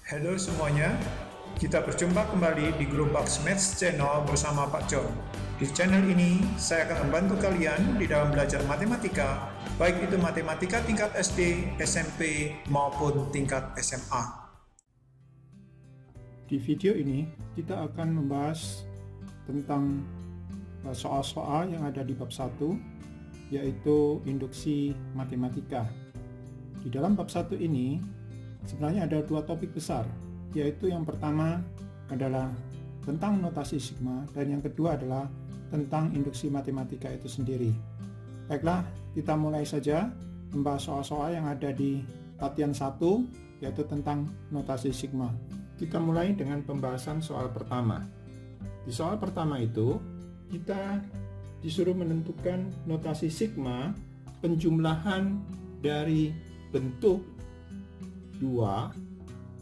Halo semuanya, kita berjumpa kembali di Globox Maths Channel bersama Pak John. Di channel ini, saya akan membantu kalian di dalam belajar matematika, baik itu matematika tingkat SD, SMP, maupun tingkat SMA. Di video ini, kita akan membahas tentang soal-soal yang ada di bab 1, yaitu induksi matematika. Di dalam bab 1 ini, sebenarnya ada dua topik besar, yaitu yang pertama adalah tentang notasi sigma, dan yang kedua adalah tentang induksi matematika itu sendiri. Baiklah, kita mulai saja membahas soal-soal yang ada di latihan 1, yaitu tentang notasi sigma. Kita mulai dengan pembahasan soal pertama. Di soal pertama itu, kita disuruh menentukan notasi sigma penjumlahan dari bentuk 2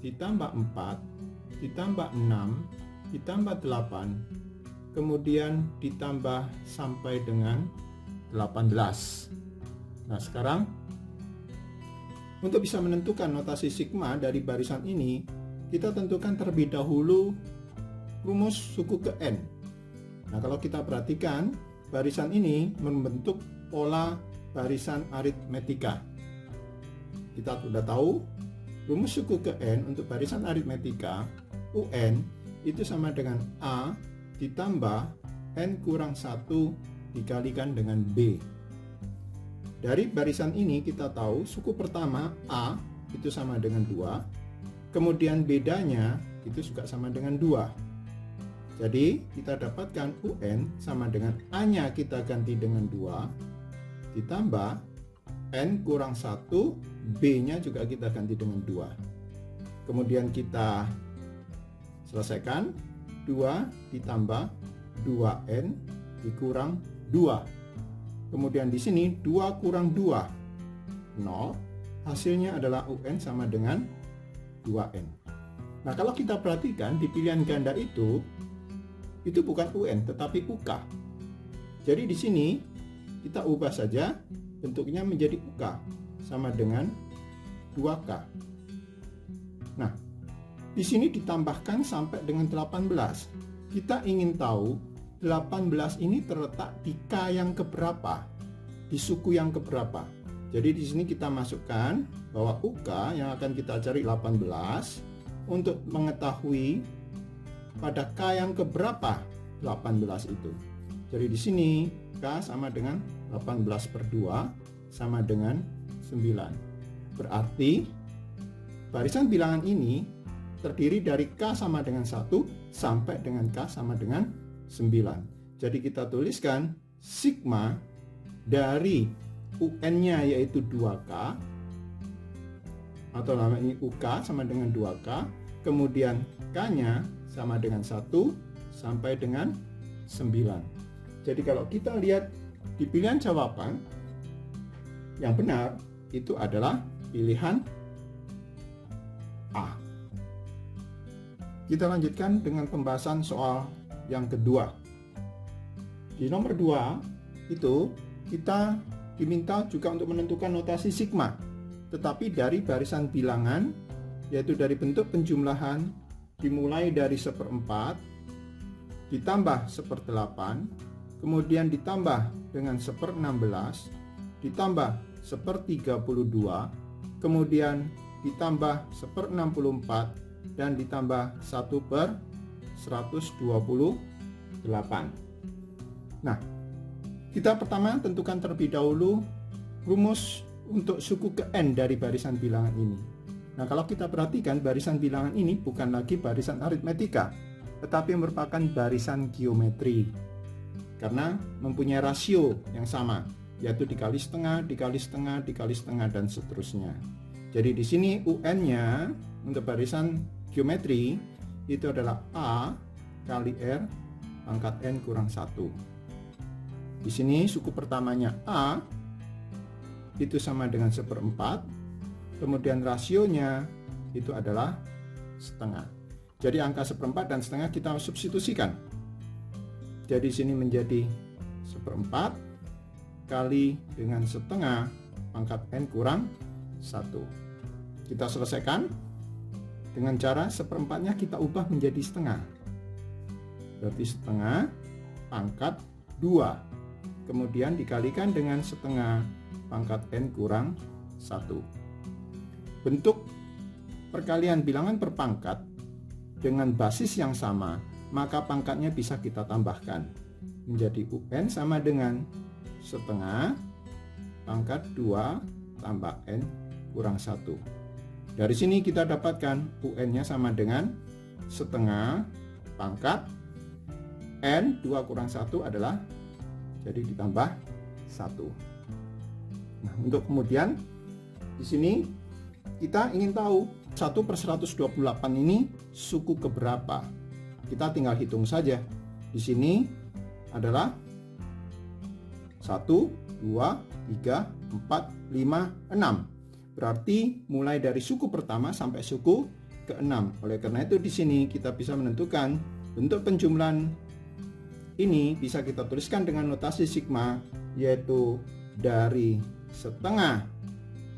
ditambah 4 ditambah 6 ditambah 8 kemudian ditambah sampai dengan 18. Nah, sekarang untuk bisa menentukan notasi sigma dari barisan ini, kita tentukan terlebih dahulu rumus suku ke n. Nah, kalau kita perhatikan, barisan ini membentuk pola barisan aritmetika. Kita sudah tahu rumus suku ke n untuk barisan aritmetika UN itu sama dengan A ditambah N kurang 1 dikalikan dengan B. Dari barisan ini kita tahu suku pertama A itu sama dengan 2, kemudian bedanya itu juga sama dengan 2. Jadi kita dapatkan UN sama dengan A-nya kita ganti dengan 2 ditambah N kurang 1, B-nya juga kita ganti dengan 2. Kemudian kita selesaikan, 2 ditambah 2N dikurang 2. Kemudian di sini 2 kurang 2, 0. Hasilnya adalah UN sama dengan 2N. Nah, kalau kita perhatikan di pilihan ganda itu bukan UN tetapi UK. Jadi di sini kita ubah saja bentuknya menjadi UK sama dengan 2K. Nah, di sini ditambahkan sampai dengan 18. Kita ingin tahu 18 ini terletak di K yang keberapa, di suku yang keberapa. Jadi di sini kita masukkan bahwa UK yang akan kita cari 18 untuk mengetahui pada K yang keberapa 18 itu. Jadi di sini K sama dengan 18 per 2 sama dengan 9. Berarti barisan bilangan ini terdiri dari K sama dengan 1 sampai dengan K sama dengan 9. Jadi kita tuliskan sigma dari UN-nya yaitu 2K, atau nama ini UK sama dengan 2K, kemudian K-nya sama dengan 1 sampai dengan 9. Jadi kalau kita lihat di pilihan jawaban, yang benar itu adalah pilihan A. Kita lanjutkan dengan pembahasan soal yang kedua. Di nomor 2 itu kita diminta juga untuk menentukan notasi sigma, tetapi dari barisan bilangan, yaitu dari bentuk penjumlahan dimulai dari 1/4 ditambah 1/8, kemudian ditambah dengan 1/16, ditambah 1/32, kemudian ditambah 1/64, dan ditambah 1/128. Nah, kita pertama tentukan terlebih dahulu rumus untuk suku ke n dari barisan bilangan ini. Nah, kalau kita perhatikan barisan bilangan ini bukan lagi barisan aritmetika, tetapi merupakan barisan geometri. Karena mempunyai rasio yang sama, yaitu dikali setengah, dikali setengah, dikali setengah, dan seterusnya. Jadi di sini UN-nya untuk barisan geometri itu adalah A kali R pangkat N kurang 1. Di sini suku pertamanya A itu sama dengan 1/4, kemudian rasionya itu adalah setengah. Jadi angka 1/4 dan setengah kita substitusikan. Jadi di sini menjadi 1/4 kali dengan setengah pangkat N kurang 1. Kita selesaikan. Dengan cara seperempatnya kita ubah menjadi setengah. Berarti setengah pangkat 2. Kemudian dikalikan dengan setengah pangkat n kurang 1. Bentuk perkalian bilangan perpangkat dengan basis yang sama, maka pangkatnya bisa kita tambahkan menjadi UN sama dengan setengah pangkat 2 tambah N kurang 1. Dari sini kita dapatkan UN-nya sama dengan setengah pangkat N 2 kurang 1 adalah, jadi ditambah 1. Nah, untuk kemudian di sini kita ingin tahu 1/128 ini suku keberapa. Kita tinggal hitung saja. Di sini adalah 1, 2, 3, 4, 5, 6. Berarti mulai dari suku pertama sampai suku ke-6. Oleh karena itu di sini kita bisa menentukan bentuk penjumlahan ini bisa kita tuliskan dengan notasi sigma, yaitu dari setengah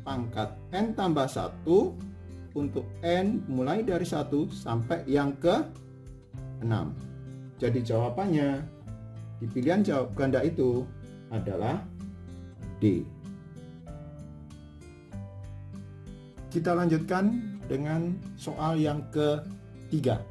pangkat n tambah 1 untuk n mulai dari 1 sampai yang ke-6. Jadi jawabannya di pilihan jawab ganda itu adalah D. Kita lanjutkan dengan soal yang ketiga.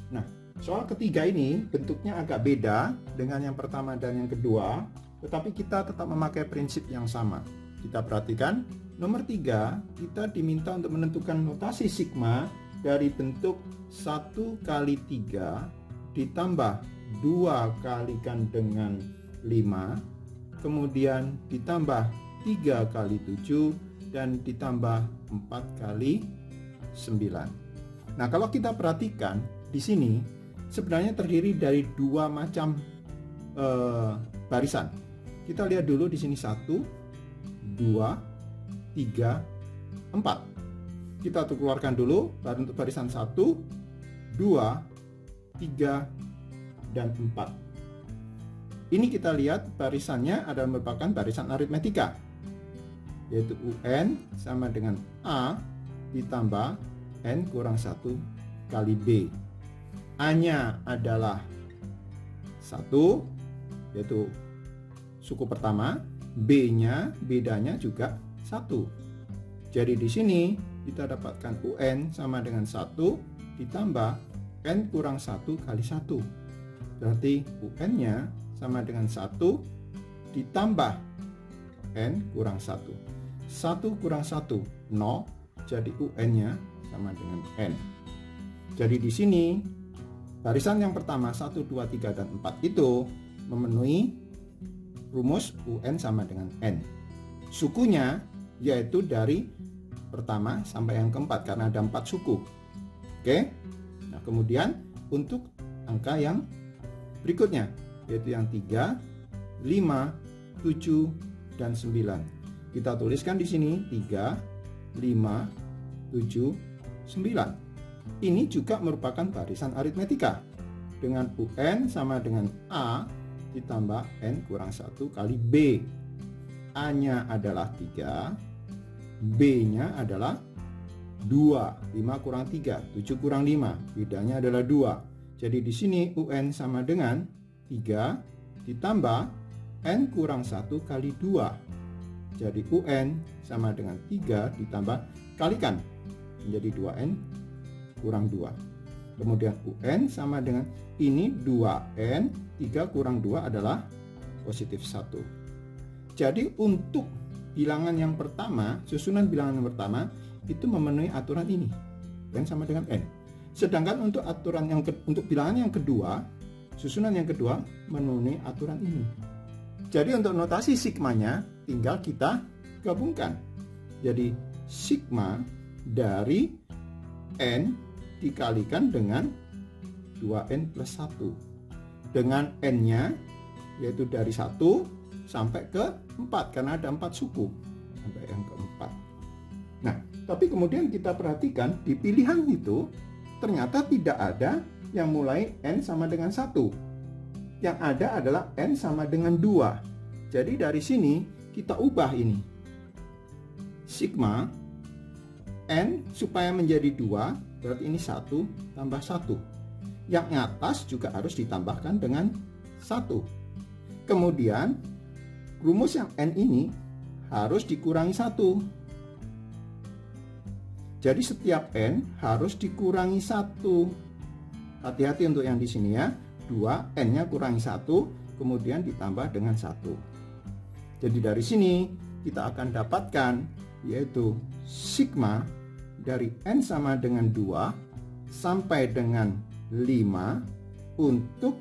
Nah, soal ketiga ini bentuknya agak beda dengan yang pertama dan yang kedua, tetapi kita tetap memakai prinsip yang sama. Kita perhatikan, nomor 3, kita diminta untuk menentukan notasi sigma dari bentuk 1 kali 3 ditambah 2 kalikan dengan 5, kemudian ditambah 3 kali 7, dan ditambah 4 kali 9. Nah, kalau kita perhatikan di sini sebenarnya terdiri dari dua macam barisan. Kita lihat dulu di sini 1, 2, 3, 4. Kita keluarkan dulu untuk barisan 1, 2, 3, dan 4. Ini kita lihat barisannya adalah merupakan barisan aritmetika, yaitu UN sama dengan A ditambah N kurang 1 kali B. A-nya adalah 1, yaitu suku pertama, B-nya, bedanya juga 1. Jadi di sini kita dapatkan UN sama dengan 1 ditambah N kurang 1 kali 1. Berarti UN-nya sama dengan 1 ditambah N kurang 1. 1 kurang 1, 0, jadi UN-nya sama dengan N. Jadi di sini barisan yang pertama 1, 2, 3, dan 4 itu memenuhi rumus UN sama dengan N. Sukunya yaitu dari pertama sampai yang keempat karena ada 4 suku. Oke. Nah, kemudian untuk angka yang berikutnya yaitu yang 3, 5, 7, dan 9. Kita tuliskan di sini 3, 5, 7, 9. Ini juga merupakan barisan aritmetika dengan UN sama dengan A ditambah N kurang 1 kali B. A-nya adalah 3, B-nya adalah 2, 5 kurang 3, 7 kurang 5, bedanya adalah 2. Jadi di sini UN sama dengan 3 ditambah N kurang 1 kali 2. Jadi UN sama dengan 3 ditambah kalikan menjadi 2N kurang 2. Kemudian UN sama dengan ini 2N, 3 kurang 2 adalah positif 1. Jadi untuk bilangan yang pertama, susunan bilangan yang pertama itu memenuhi aturan ini. UN sama dengan N. Sedangkan untuk aturan untuk bilangan yang kedua, susunan yang kedua memenuhi aturan ini. Jadi untuk notasi sigmanya tinggal kita gabungkan. Jadi sigma dari N dikalikan dengan 2N plus 1. Dengan N-nya yaitu dari 1 sampai ke 4 karena ada 4 suku sampai yang keempat. Nah, tapi kemudian kita perhatikan di pilihan itu ternyata tidak ada yang mulai N sama dengan 1. Yang ada adalah N sama dengan 2. Jadi dari sini kita ubah ini. Sigma N supaya menjadi 2 berarti ini 1 tambah 1. Yang atas juga harus ditambahkan dengan 1. Kemudian rumus yang N ini harus dikurangi 1. Jadi setiap N harus dikurangi 1. Hati-hati untuk yang di sini ya. 2, N-nya kurangi 1, kemudian ditambah dengan 1. Jadi dari sini kita akan dapatkan yaitu sigma dari N sama dengan 2 sampai dengan 5 untuk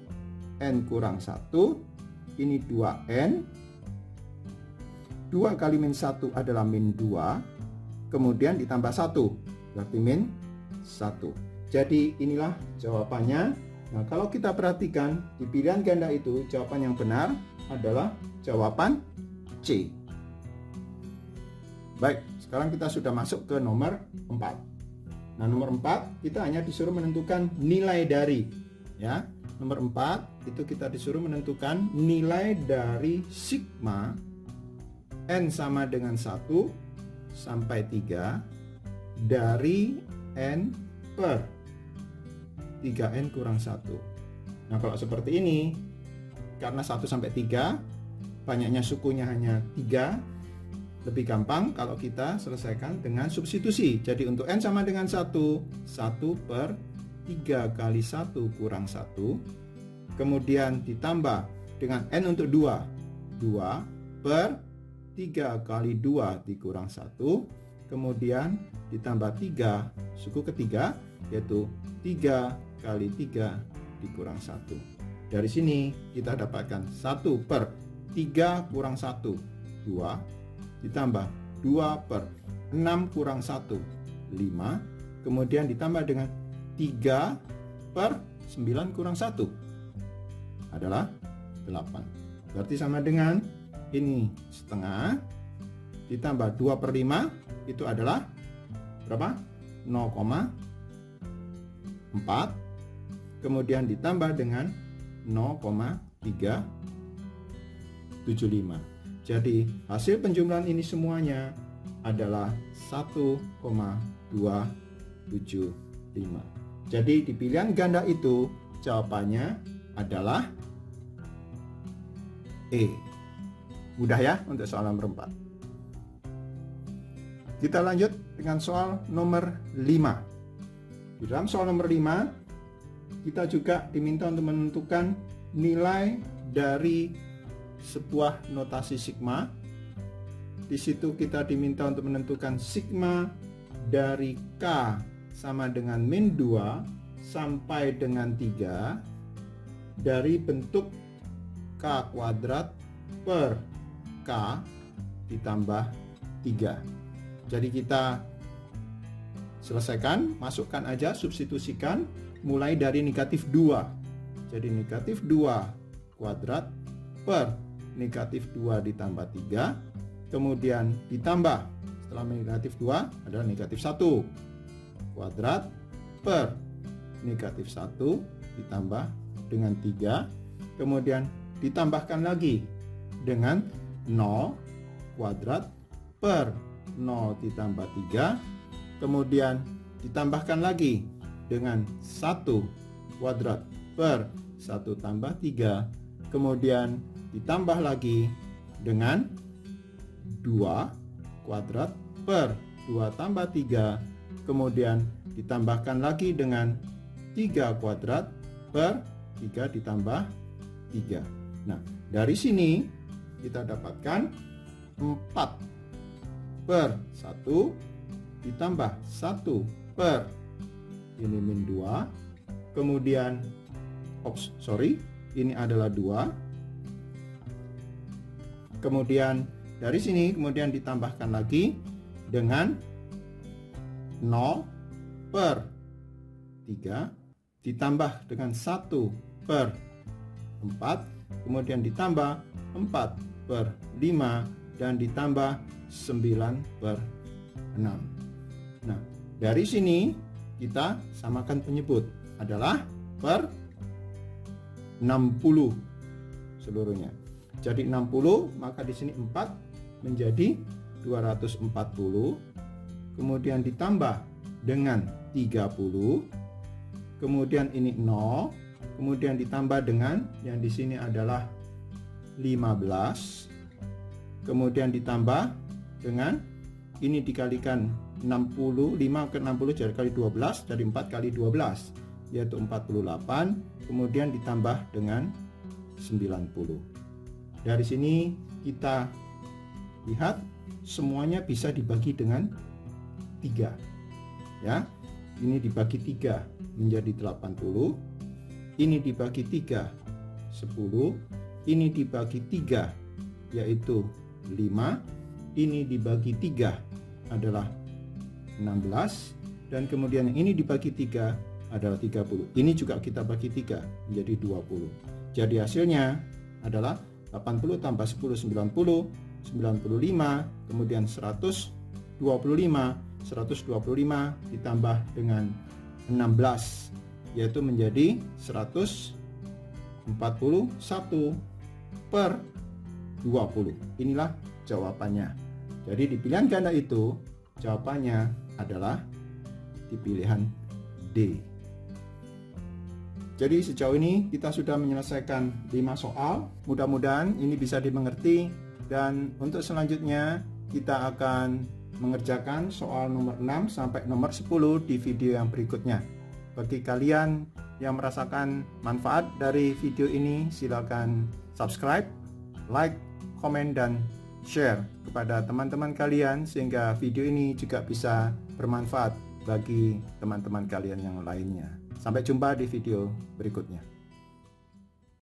N kurang 1. Ini 2N. 2 kali min 1 adalah min 2. Kemudian ditambah 1, berarti min 1. Jadi inilah jawabannya. Nah, kalau kita perhatikan di pilihan ganda itu, jawaban yang benar adalah jawaban C. Baik, sekarang kita sudah masuk ke nomor 4. Nah, nomor 4 kita hanya disuruh menentukan nilai dari, ya. Nomor 4 itu kita disuruh menentukan nilai dari sigma N sama dengan 1 sampai 3 dari N per 3N kurang 1. Nah, kalau seperti ini, karena 1 sampai 3, banyaknya sukunya hanya 3, lebih gampang kalau kita selesaikan dengan substitusi. Jadi untuk N sama dengan 1, 1 per 3 kali 1 kurang 1. Kemudian ditambah dengan N untuk 2, 2 per 3 kali 2 dikurang 1. Kemudian ditambah 3 suku ketiga, yaitu 3 kali 3 dikurang 1. Dari sini kita dapatkan 1 per 3 kurang 1, 2, ditambah 2 per 6 kurang 1, 5, kemudian ditambah dengan 3 per 9 kurang 1 adalah 8. Berarti sama dengan ini setengah ditambah 2 per 5 itu adalah berapa? 0,4. Kemudian ditambah dengan 0,375. Jadi hasil penjumlahan ini semuanya adalah 1,275. Jadi di pilihan ganda itu jawabannya adalah E. Mudah ya untuk soal nomor 4. Kita lanjut dengan soal nomor 5. Di dalam soal nomor 5, kita juga diminta untuk menentukan nilai dari sebuah notasi sigma. Di situ kita diminta untuk menentukan sigma dari K sama dengan min 2 sampai dengan 3 dari bentuk K kuadrat per K ditambah 3. Jadi kita selesaikan, masukkan aja, substitusikan mulai dari negatif 2. Jadi negatif 2 kuadrat per negatif 2 ditambah 3. Kemudian ditambah, setelah negatif 2 adalah negatif 1 kuadrat per negatif 1 ditambah dengan 3. Kemudian ditambahkan lagi dengan 0 kuadrat per 0 ditambah 3. Kemudian ditambahkan lagi dengan 1 kuadrat per 1 tambah 3. Kemudian ditambah lagi dengan 2 kuadrat per 2 tambah 3. Kemudian ditambahkan lagi dengan 3 kuadrat per 3 ditambah 3. Nah, dari sini kita dapatkan 4 per 1 ditambah 1 per ini min 2. Kemudian ini adalah 2. Kemudian dari sini kemudian ditambahkan lagi dengan 0 per 3 ditambah dengan 1 per 4, kemudian ditambah 4 per 5 dan ditambah 9 per 6. Nah, dari sini kita samakan penyebut adalah per 60 seluruhnya. Jadi 60, maka di sini 4 menjadi 240. Kemudian ditambah dengan 30, kemudian ini 0, kemudian ditambah dengan yang di sini adalah 15, kemudian ditambah dengan ini dikalikan 60, 5 ke 60 jadi kali 12, jadi 4 kali 12 yaitu 48, kemudian ditambah dengan 90. Dari sini kita lihat semuanya bisa dibagi dengan 3 ya. Ini dibagi 3 menjadi 80, ini dibagi 3 10, ini dibagi 3 yaitu 5, ini dibagi 3 adalah 16, dan kemudian ini dibagi 3 adalah 30. Ini juga kita bagi 3 menjadi 20. Jadi hasilnya adalah 80 tambah 10 90, 95, kemudian 125, 125 ditambah dengan 16 yaitu menjadi 141 per 20. Inilah jawabannya. Jadi di pilihan ganda itu jawabannya adalah di pilihan D. Jadi sejauh ini kita sudah menyelesaikan 5 soal. Mudah-mudahan ini bisa dimengerti, dan untuk selanjutnya kita akan mengerjakan soal nomor 6 sampai nomor 10 di video yang berikutnya. Bagi kalian yang merasakan manfaat dari video ini, silakan subscribe, like, komen, dan share kepada teman-teman kalian sehingga video ini juga bisa bermanfaat bagi teman-teman kalian yang lainnya. Sampai jumpa di video berikutnya.